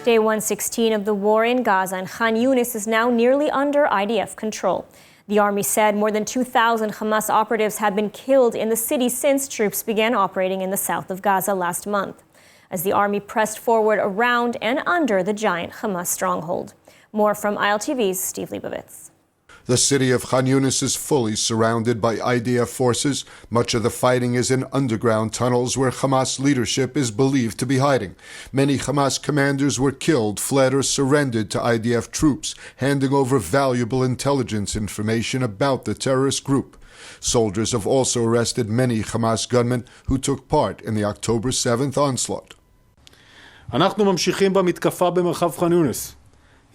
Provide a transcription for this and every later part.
Day 116 of the war in Gaza and Khan Younis is now nearly under IDF control. The army said more than 2,000 Hamas operatives have been killed in the city since troops began operating in the south of Gaza last month, as the army pressed forward around and under the giant Hamas stronghold. More from ILTV's Steve Leibovitz. The city of Khan Younis is fully surrounded by IDF forces. Much of the fighting is in underground tunnels where Hamas leadership is believed to be hiding. Many Hamas commanders were killed, fled, or surrendered to IDF troops, handing over valuable intelligence information about the terrorist group. Soldiers have also arrested many Hamas gunmen who took part in the October 7th onslaught. אנחנו ממשיכים במתקפה במרחב ח'אן יונס.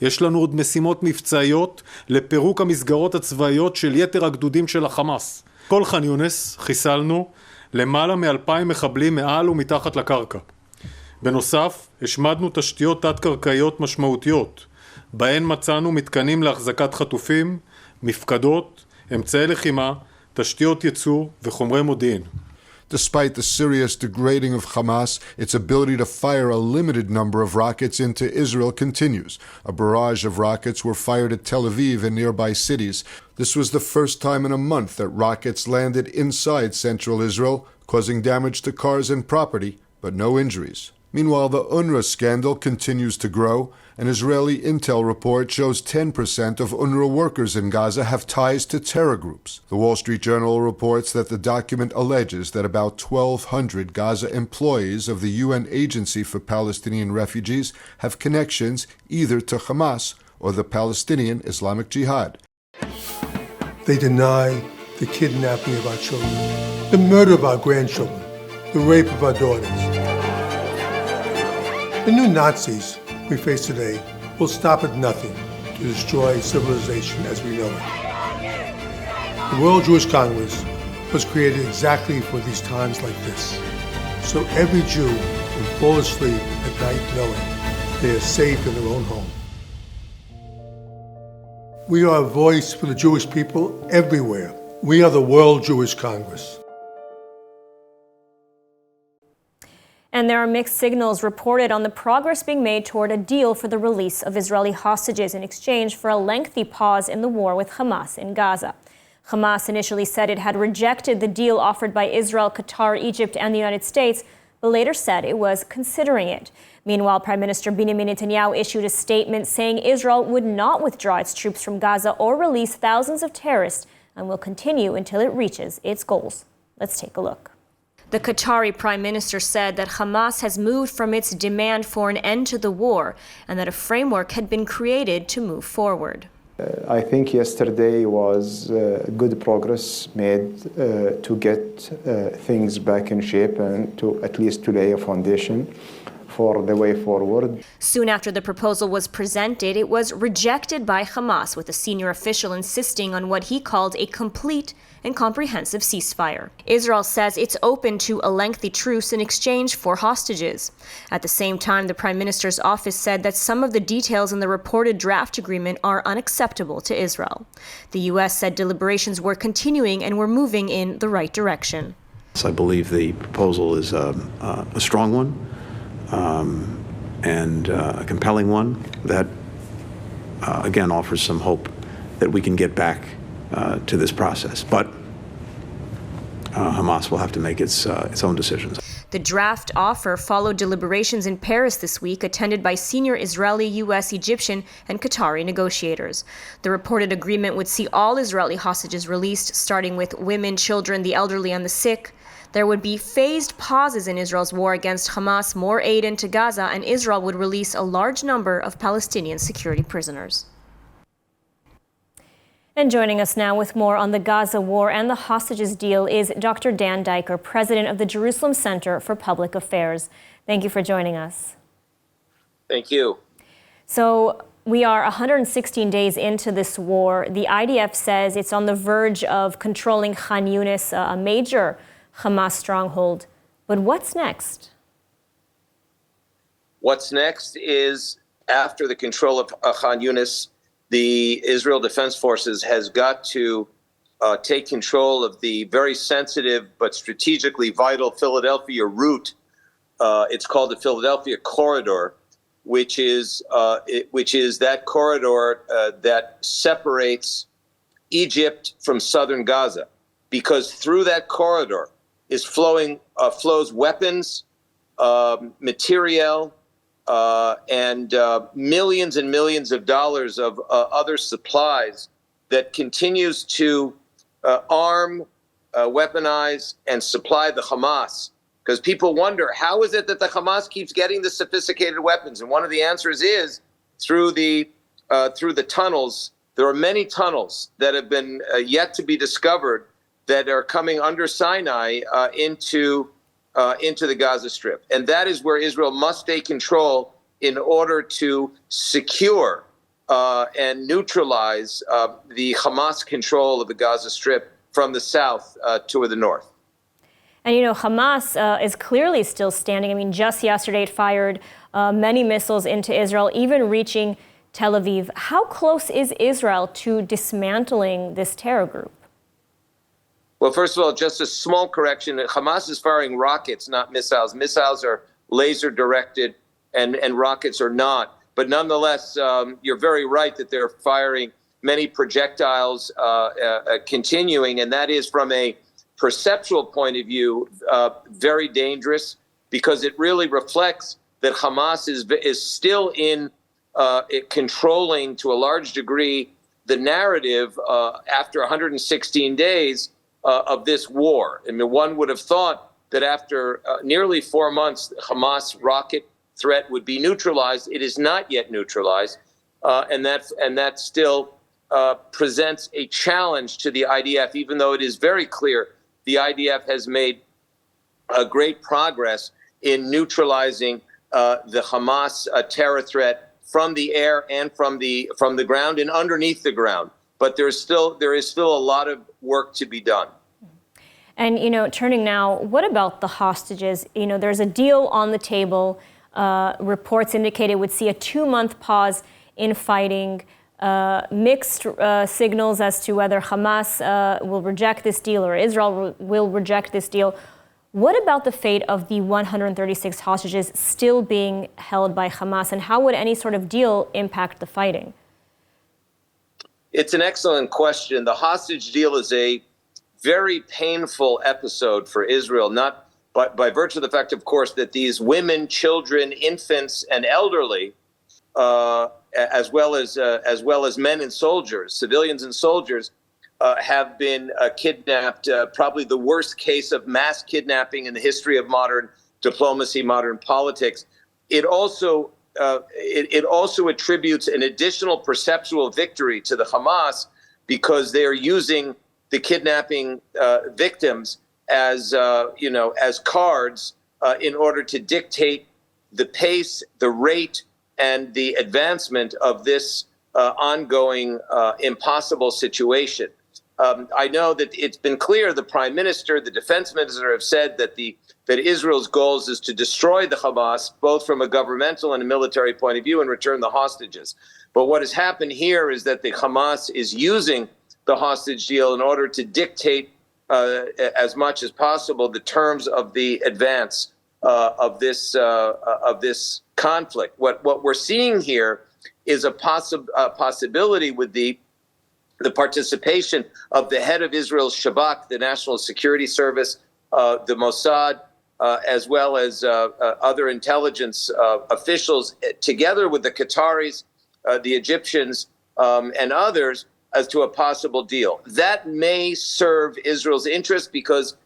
יש לנו עוד משימות מבצעיות לפירוק המסגרות הצבאיות של יתר הגדודים של החמאס. כל ח'אן יונס חיסלנו למעלה מ-2,000 מחבלים מעל ומתחת לקרקע. בנוסף, השמדנו תשתיות תת-קרקעיות משמעותיות, בהן מצאנו מתקנים להחזקת חטופים, מפקדות, אמצעי לחימה, תשתיות ייצור וחומרי מודיעין. Despite the serious degrading of Hamas, its ability to fire a limited number of rockets into Israel continues. A barrage of rockets were fired at Tel Aviv and nearby cities. This was the first time in a month that rockets landed inside central Israel, causing damage to cars and property, but no injuries. Meanwhile, the UNRWA scandal continues to grow. An Israeli intel report shows 10% of UNRWA workers in Gaza have ties to terror groups. The Wall Street Journal reports that the document alleges that about 1,200 Gaza employees of the UN Agency for Palestinian Refugees have connections either to Hamas or the Palestinian Islamic Jihad. They deny the kidnapping of our children, the murder of our grandchildren, the rape of our daughters. The new Nazis we face today will stop at nothing to destroy civilization as we know it. The World Jewish Congress was created exactly for these times like this, so every Jew can fall asleep at night knowing they are safe in their own home. We are a voice for the Jewish people everywhere. We are the World Jewish Congress. And there are mixed signals reported on the progress being made toward a deal for the release of Israeli hostages in exchange for a lengthy pause in the war with Hamas in Gaza. Hamas initially said it had rejected the deal offered by Israel, Qatar, Egypt, and the United States, but later said it was considering it. Meanwhile, Prime Minister Benjamin Netanyahu issued a statement saying Israel would not withdraw its troops from Gaza or release thousands of terrorists and will continue until it reaches its goals. Let's take a look. The Qatari Prime Minister said that Hamas has moved from its demand for an end to the war and that a framework had been created to move forward. I think yesterday was good progress made to get things back in shape and to at least to lay a foundation for the way forward. Soon after the proposal was presented, it was rejected by Hamas, with a senior official insisting on what he called a complete and comprehensive ceasefire. Israel says it's open to a lengthy truce in exchange for hostages. At the same time, the Prime Minister's office said that some of the details in the reported draft agreement are unacceptable to Israel. The U.S. said deliberations were continuing and were moving in the right direction. I believe the proposal is a strong one. And a compelling one that, again, offers some hope that we can get back to this process. But Hamas will have to make its own decisions. The draft offer followed deliberations in Paris this week, attended by senior Israeli, U.S., Egyptian, and Qatari negotiators. The reported agreement would see all Israeli hostages released, starting with women, children, the elderly, and the sick. There would be phased pauses in Israel's war against Hamas, more aid into Gaza, and Israel would release a large number of Palestinian security prisoners. And joining us now with more on the Gaza war and the hostages deal is Dr. Dan Diker, president of the Jerusalem Center for Public Affairs. Thank you for joining us. Thank you. So we are 116 days into this war. The IDF says it's on the verge of controlling Khan Younis, a major Hamas stronghold. But what's next? What's next is, after the control of Khan Younis, the Israel Defense Forces has got to take control of the very sensitive but strategically vital Philadelphia route. It's called the Philadelphia Corridor. which is that corridor that separates Egypt from southern Gaza, because through that corridor flows weapons, material, and millions and millions of dollars of other supplies that continues to arm, weaponize, and supply the Hamas. Because people wonder, how is it that the Hamas keeps getting the sophisticated weapons? And one of the answers is through the tunnels. There are many tunnels that have been yet to be discovered that are coming under Sinai into the Gaza Strip. And that is where Israel must take control in order to secure and neutralize the Hamas control of the Gaza Strip from the south to the north. And, Hamas is clearly still standing. I mean, just yesterday it fired many missiles into Israel, even reaching Tel Aviv. How close is Israel to dismantling this terror group? Well, first of all, just a small correction. Hamas is firing rockets, not missiles. Missiles are laser directed and rockets are not. But nonetheless, you're very right that they're firing many projectiles continuing, and that is from a perceptual point of view, very dangerous, because it really reflects that Hamas is still in controlling to a large degree the narrative after 116 days of this war. I mean, one would have thought that after nearly 4 months, the Hamas rocket threat would be neutralized. It is not yet neutralized, and that still presents a challenge to the IDF, even though it is very clear the IDF has made great progress in neutralizing the Hamas terror threat from the air and from the ground and underneath the ground. But there is still a lot of work to be done. And, turning now, what about the hostages? There's a deal on the table. Reports indicate it would see a 2-month pause in fighting. Mixed signals as to whether Hamas will reject this deal or Israel will reject this deal. What about the fate of the 136 hostages still being held by Hamas, and how would any sort of deal impact the fighting? It's an excellent question. The hostage deal is a very painful episode for Israel, not by virtue of the fact, of course, that these women, children, infants, and elderly, as well as men and soldiers, civilians and soldiers, have been kidnapped. Probably the worst case of mass kidnapping in the history of modern diplomacy, modern politics. It also attributes an additional perceptual victory to the Hamas, because they are using the kidnapping victims as cards in order to dictate the pace, the rate, and the advancement of this ongoing impossible situation. I know that it's been clear, the Prime Minister, the Defense Minister have said that Israel's goals is to destroy the Hamas, both from a governmental and a military point of view, and return the hostages. But what has happened here is that the Hamas is using the hostage deal in order to dictate as much as possible the terms of the advance of this conflict. What we're seeing here is a possibility with the participation of the head of Israel's Shabak, the National Security Service, the Mossad, as well as other intelligence officials, together with the Qataris, the Egyptians, and others, as to a possible deal. That may serve Israel's interest, because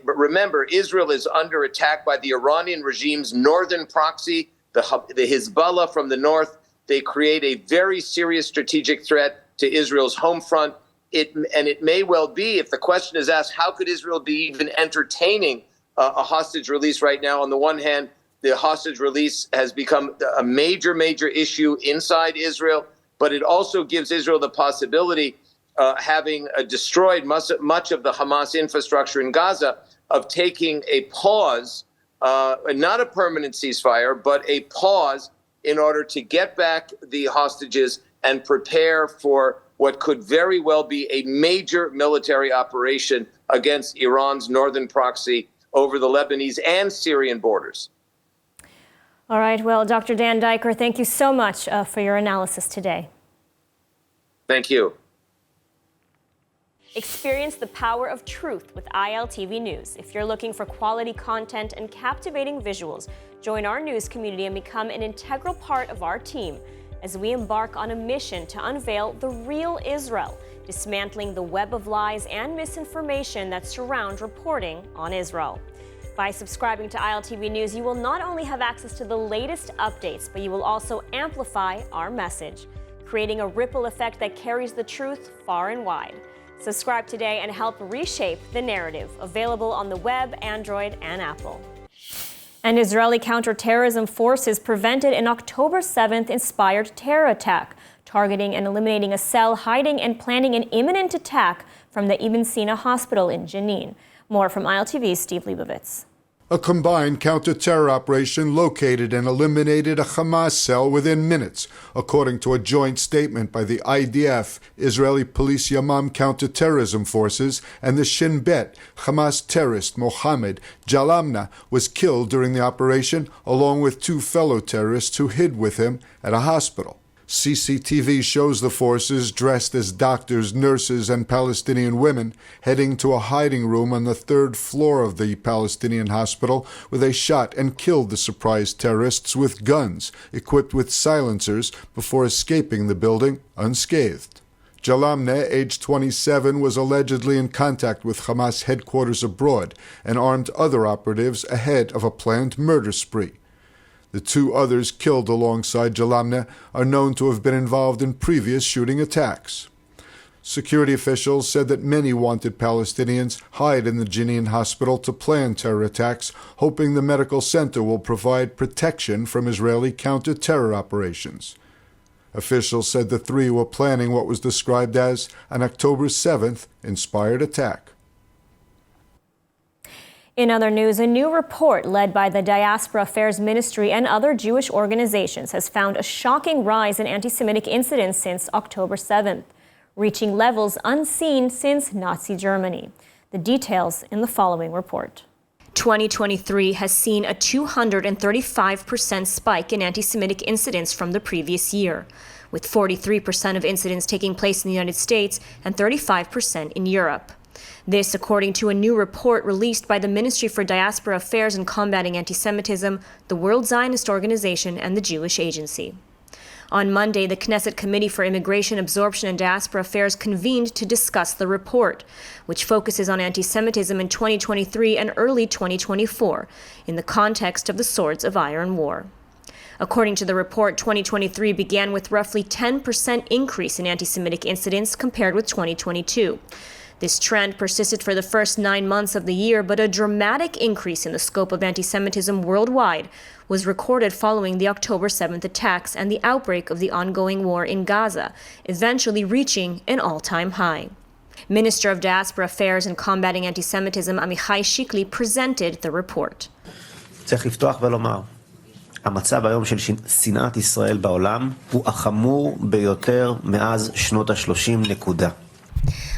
remember, Israel is under attack by the Iranian regime's northern proxy, the Hezbollah from the north. They create a very serious strategic threat to Israel's home front. It may well be, if the question is asked, how could Israel be even entertaining a hostage release right now? On the one hand, the hostage release has become a major, major issue inside Israel, but it also gives Israel the possibility, having destroyed much of the Hamas infrastructure in Gaza, of taking a pause, not a permanent ceasefire, but a pause in order to get back the hostages and prepare for what could very well be a major military operation against Iran's northern proxy over the Lebanese and Syrian borders. All right, well, Dr. Dan Diker, thank you so much for your analysis today. Thank you. Experience the power of truth with ILTV News. If you're looking for quality content and captivating visuals, join our news community and become an integral part of our team as we embark on a mission to unveil the real Israel, dismantling the web of lies and misinformation that surround reporting on Israel. By subscribing to ILTV News, you will not only have access to the latest updates, but you will also amplify our message, creating a ripple effect that carries the truth far and wide. Subscribe today and help reshape the narrative. Available on the web, Android, and Apple. And Israeli counterterrorism forces prevented an October 7th inspired terror attack, targeting and eliminating a cell hiding and planning an imminent attack from the Ibn Sina hospital in Jenin. More from ILTV's Steve Leibovitz. A combined counter-terror operation located and eliminated a Hamas cell within minutes, according to a joint statement by the IDF, Israeli Police Yamam counter-terrorism forces, and the Shin Bet. Hamas terrorist Mohammed Jalamna was killed during the operation, along with 2 fellow terrorists who hid with him at a hospital. CCTV shows the forces dressed as doctors, nurses, and Palestinian women heading to a hiding room on the 3rd floor of the Palestinian hospital, where they shot and killed the surprise terrorists with guns equipped with silencers before escaping the building unscathed. Jalamne, aged 27, was allegedly in contact with Hamas headquarters abroad and armed other operatives ahead of a planned murder spree. The 2 others killed alongside Jalamne are known to have been involved in previous shooting attacks. Security officials said that many wanted Palestinians hide in the Jenin hospital to plan terror attacks, hoping the medical center will provide protection from Israeli counter-terror operations. Officials said the 3 were planning what was described as an October 7th inspired attack. In other news, a new report led by the Diaspora Affairs Ministry and other Jewish organizations has found a shocking rise in anti-Semitic incidents since October 7th, reaching levels unseen since Nazi Germany. The details in the following report. 2023 has seen a 235% spike in anti-Semitic incidents from the previous year, with 43% of incidents taking place in the United States and 35% in Europe. This, according to a new report released by the Ministry for Diaspora Affairs and Combating Antisemitism, the World Zionist Organization, and the Jewish Agency. On Monday, the Knesset Committee for Immigration, Absorption, and Diaspora Affairs convened to discuss the report, which focuses on antisemitism in 2023 and early 2024, in the context of the Swords of Iron War. According to the report, 2023 began with roughly 10% increase in anti-Semitic incidents compared with 2022. This trend persisted for the first 9 months of the year, but a dramatic increase in the scope of antisemitism worldwide was recorded following the October 7th attacks and the outbreak of the ongoing war in Gaza, eventually reaching an all-time high. Minister of Diaspora Affairs and Combating Antisemitism Amichai Shikli presented the report. צריך לפתוח ולומר, המצב היום של שנאת ישראל בעולם הוא החמור ביותר מאז שנות ה-30 נקודה.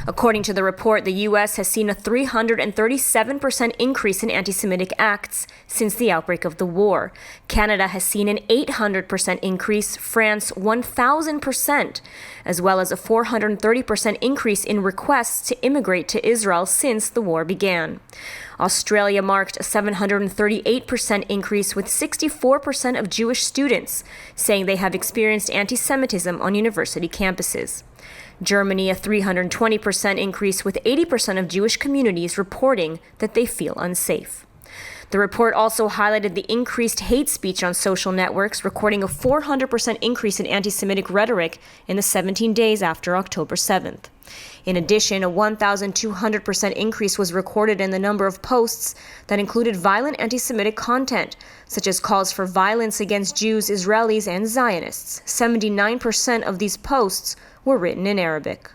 According to the report, the U.S. has seen a 337% increase in anti-Semitic acts since the outbreak of the war. Canada has seen an 800% increase, France 1,000%, as well as a 430% increase in requests to immigrate to Israel since the war began. Australia marked a 738% increase, with 64% of Jewish students saying they have experienced anti-Semitism on university campuses. Germany, a 320% increase, with 80% of Jewish communities reporting that they feel unsafe. The report also highlighted the increased hate speech on social networks, recording a 400% increase in anti-Semitic rhetoric in the 17 days after October 7th. In addition, a 1,200% increase was recorded in the number of posts that included violent anti-Semitic content, such as calls for violence against Jews, Israelis, and Zionists. 79% of these posts were written in Arabic.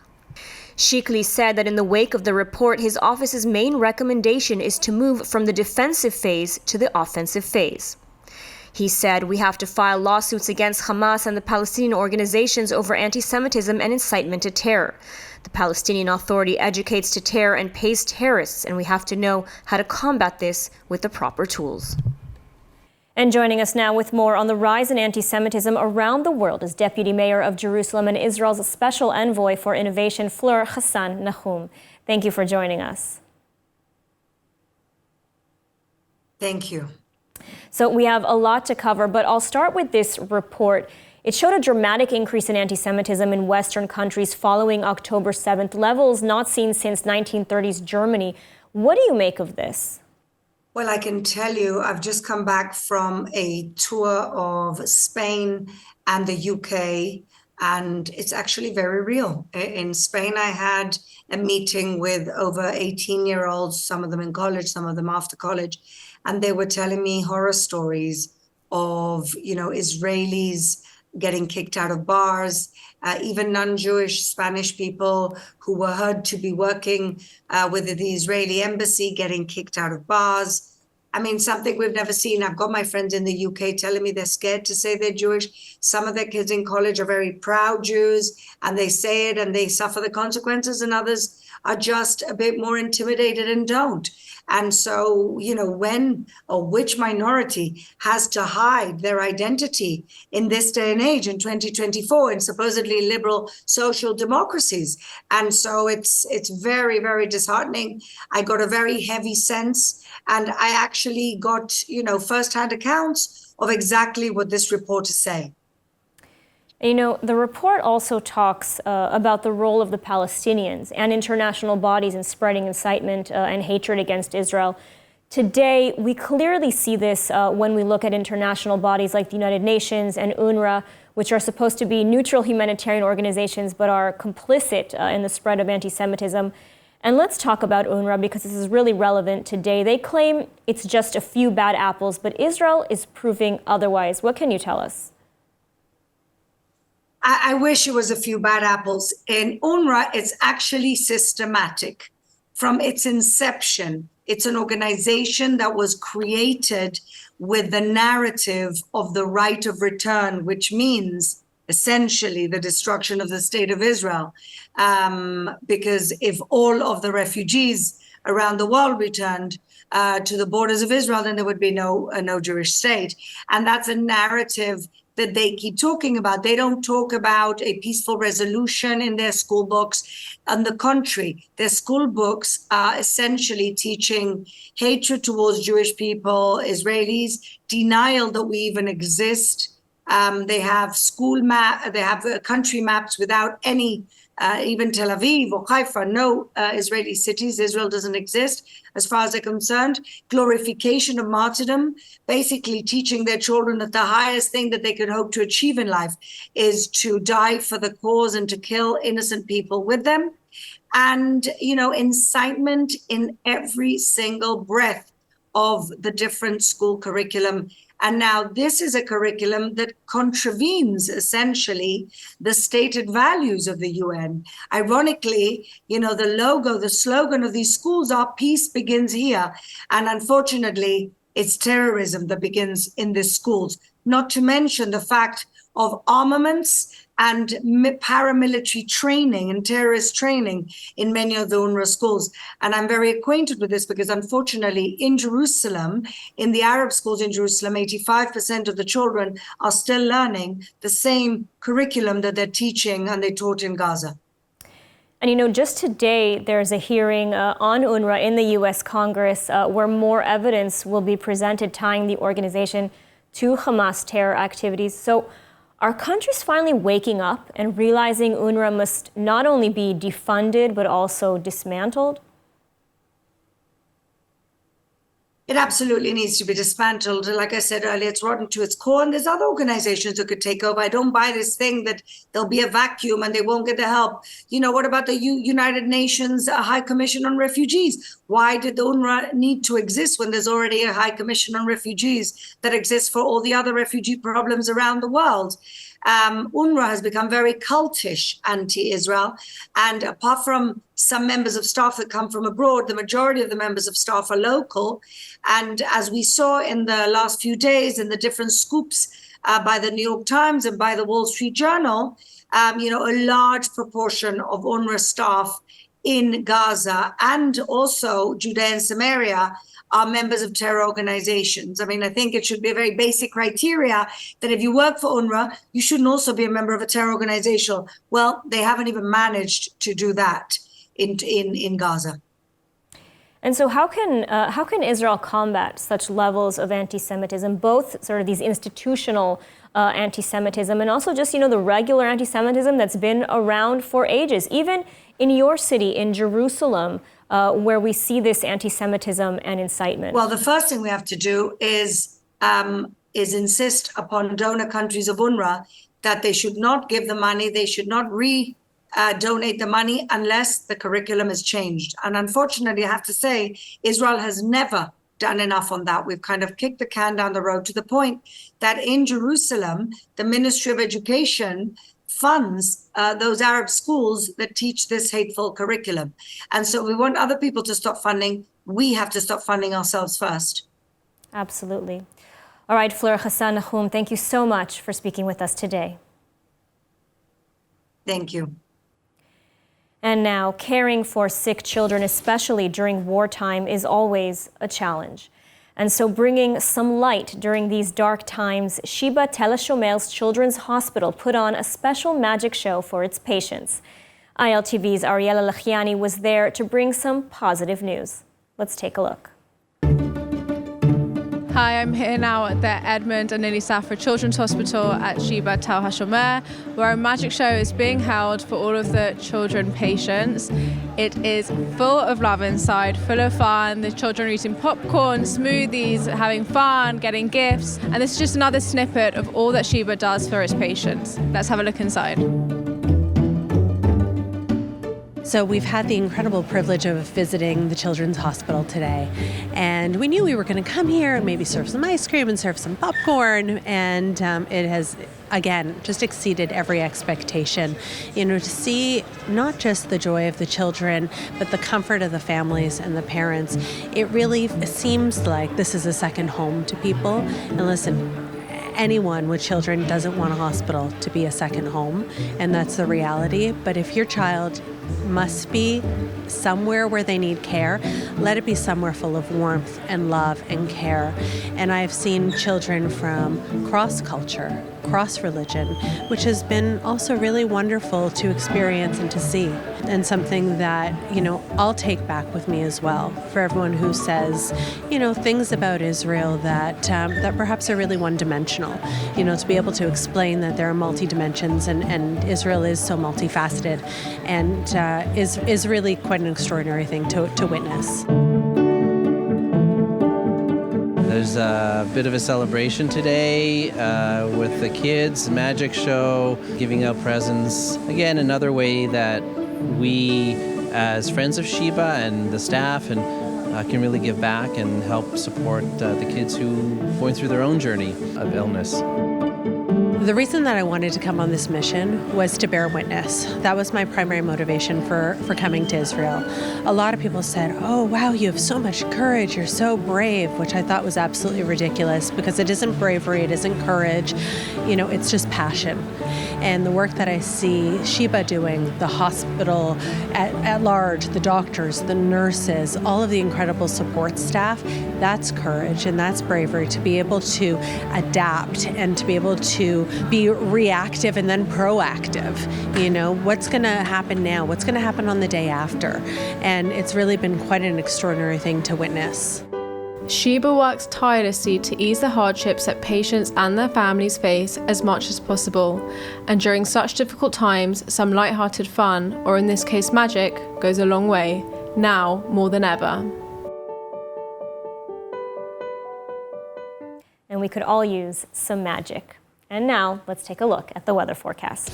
Shikli said that in the wake of the report, his office's main recommendation is to move from the defensive phase to the offensive phase. He said, "We have to file lawsuits against Hamas and the Palestinian organizations over anti-Semitism and incitement to terror. The Palestinian Authority educates to terror and pays terrorists, and we have to know how to combat this with the proper tools." And joining us now with more on the rise in anti-Semitism around the world is Deputy Mayor of Jerusalem and Israel's Special Envoy for Innovation, Fleur Hassan Nahum. Thank you for joining us. Thank you. So we have a lot to cover, but I'll start with this report. It showed a dramatic increase in anti-Semitism in Western countries following October 7th, levels not seen since 1930s Germany. What do you make of this? Well, I can tell you, I've just come back from a tour of Spain and the UK, and it's actually very real. In Spain, I had a meeting with over 18-year-olds, some of them in college, some of them after college, and they were telling me horror stories of, Israelis getting kicked out of bars, even non-Jewish Spanish people who were heard to be working with the Israeli embassy getting kicked out of bars. I mean, something we've never seen. I've got my friends in the UK telling me they're scared to say they're Jewish. Some of their kids in college are very proud Jews, and they say it and they suffer the consequences, and others are just a bit more intimidated and don't. And so, when or which minority has to hide their identity in this day and age, in 2024, in supposedly liberal social democracies? And so it's very, very disheartening. I got a very heavy sense, and I actually got, firsthand accounts of exactly what this report is saying. The report also talks about the role of the Palestinians and international bodies in spreading incitement and hatred against Israel. Today, we clearly see this when we look at international bodies like the United Nations and UNRWA, which are supposed to be neutral humanitarian organizations but are complicit in the spread of anti-Semitism. And let's talk about UNRWA because this is really relevant today. They claim it's just a few bad apples, but Israel is proving otherwise. What can you tell us? I wish it was a few bad apples. In UNRWA, it's actually systematic. From its inception, it's an organization that was created with the narrative of the right of return, which means essentially the destruction of the state of Israel. Because if all of the refugees around the world returned to the borders of Israel, then there would be no Jewish state. And that's a narrative that they keep talking about. They don't talk about a peaceful resolution in their school books. On the contrary, their school books are essentially teaching hatred towards Jewish people, Israelis, denial that we even exist. They have they have country maps without any, even Tel Aviv or Haifa, no Israeli cities. Israel doesn't exist as far as they're concerned. Glorification of martyrdom, basically teaching their children that the highest thing that they could hope to achieve in life is to die for the cause and to kill innocent people with them. And, incitement in every single breath of the different school curriculum. And now this is a curriculum that contravenes essentially the stated values of the UN. Ironically, the slogan of these schools are peace begins here. And unfortunately, it's terrorism that begins in these schools, not to mention the fact of armaments and paramilitary training and terrorist training in many of the UNRWA schools. And I'm very acquainted with this because unfortunately in Jerusalem, in the Arab schools in Jerusalem, 85% of the children are still learning the same curriculum that they're teaching and they taught in Gaza. And just today, there's a hearing on UNRWA in the U.S. Congress where more evidence will be presented tying the organization to Hamas terror activities. So are countries finally waking up and realizing UNRWA must not only be defunded, but also dismantled? It absolutely needs to be dismantled. Like I said earlier, it's rotten to its core, and there's other organizations that could take over. I don't buy this thing that there'll be a vacuum and they won't get the help. What about the United Nations High Commission on Refugees? Why did the UNRWA need to exist when there's already a High Commission on Refugees that exists for all the other refugee problems around the world? UNRWA has become very cultish anti-Israel, and apart from some members of staff that come from abroad, the majority of the members of staff are local. And as we saw in the last few days in the different scoops by the New York Times and by the Wall Street Journal, a large proportion of UNRWA staff in Gaza and also Judea and Samaria are members of terror organizations. I mean, I think it should be a very basic criteria that if you work for UNRWA, you shouldn't also be a member of a terror organization. Well, they haven't even managed to do that in Gaza. And so how can Israel combat such levels of anti-Semitism, both sort of these institutional anti-Semitism and also just, the regular anti-Semitism that's been around for ages, even in your city, in Jerusalem, where we see this anti-Semitism and incitement? Well, the first thing we have to do is insist upon donor countries of UNRWA that they should not give the money, they should not donate the money unless the curriculum is changed. And unfortunately, I have to say, Israel has never done enough on that. We've kind of kicked the can down the road to the point that in Jerusalem, the Ministry of Education funds those Arab schools that teach this hateful curriculum. And so we want other people to stop funding. We have to stop funding ourselves first. Absolutely. All right, Fleur Hassan Nahum, thank you so much for speaking with us today. Thank you. And now, caring for sick children, especially during wartime, is always a challenge. And so bringing some light during these dark times, Sheba Tel Shomer's Children's Hospital put on a special magic show for its patients. ILTV's Ariella Lachiani was there to bring some positive news. Let's take a look. Hi, I'm here now at the Edmund and Lily Safra Children's Hospital at Sheba Tel HaShomer, where a magic show is being held for all of the children patients. It is full of love inside, full of fun. The children are eating popcorn, smoothies, having fun, getting gifts. And this is just another snippet of all that Sheba does for its patients. Let's have a look inside. So we've had the incredible privilege of visiting the Children's Hospital today, and we knew we were going to come here and maybe serve some ice cream and serve some popcorn, and it has, again, just exceeded every expectation. To see not just the joy of the children, but the comfort of the families and the parents. It really seems like this is a second home to people. And listen, anyone with children doesn't want a hospital to be a second home, and that's the reality. But if your child must be somewhere where they need care, let it be somewhere full of warmth and love and care. And I've seen children from cross-culture, cross-religion, which has been also really wonderful to experience and to see. And something that, I'll take back with me as well for everyone who says, things about Israel that perhaps are really one-dimensional. To be able to explain that there are multi-dimensions and Israel is so multifaceted and is really quite an extraordinary thing to witness. There's a bit of a celebration today with the kids, magic show, giving out presents. Again, another way that we, as friends of Sheba and the staff, can really give back and help support the kids who are going through their own journey of illness. The reason that I wanted to come on this mission was to bear witness. That was my primary motivation for coming to Israel. A lot of people said, oh, wow, you have so much courage, you're so brave, which I thought was absolutely ridiculous because it isn't bravery, it isn't courage, it's just passion. And the work that I see Sheba doing, the hospital at large, the doctors, the nurses, all of the incredible support staff, that's courage and that's bravery to be able to adapt and to be able to be reactive and then proactive. What's going to happen now? What's going to happen on the day after? And it's really been quite an extraordinary thing to witness. Sheba works tirelessly to ease the hardships that patients and their families face as much as possible. And during such difficult times, some lighthearted fun, or in this case magic, goes a long way, now more than ever. And we could all use some magic. And now, let's take a look at the weather forecast.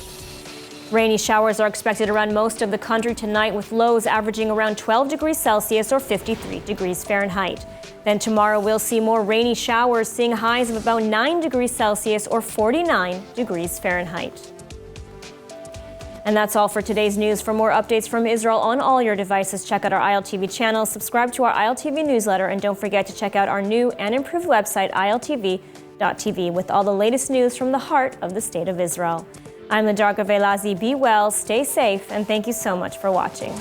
Rainy showers are expected around most of the country tonight, with lows averaging around 12 degrees Celsius or 53 degrees Fahrenheit. Then tomorrow we'll see more rainy showers, seeing highs of about 9 degrees Celsius or 49 degrees Fahrenheit. And that's all for today's news. For more updates from Israel on all your devices, check out our ILTV channel, subscribe to our ILTV newsletter, and don't forget to check out our new and improved website, ILTV.tv, with all the latest news from the heart of the State of Israel. I'm Ladarga Velazi. Be well, stay safe, and thank you so much for watching.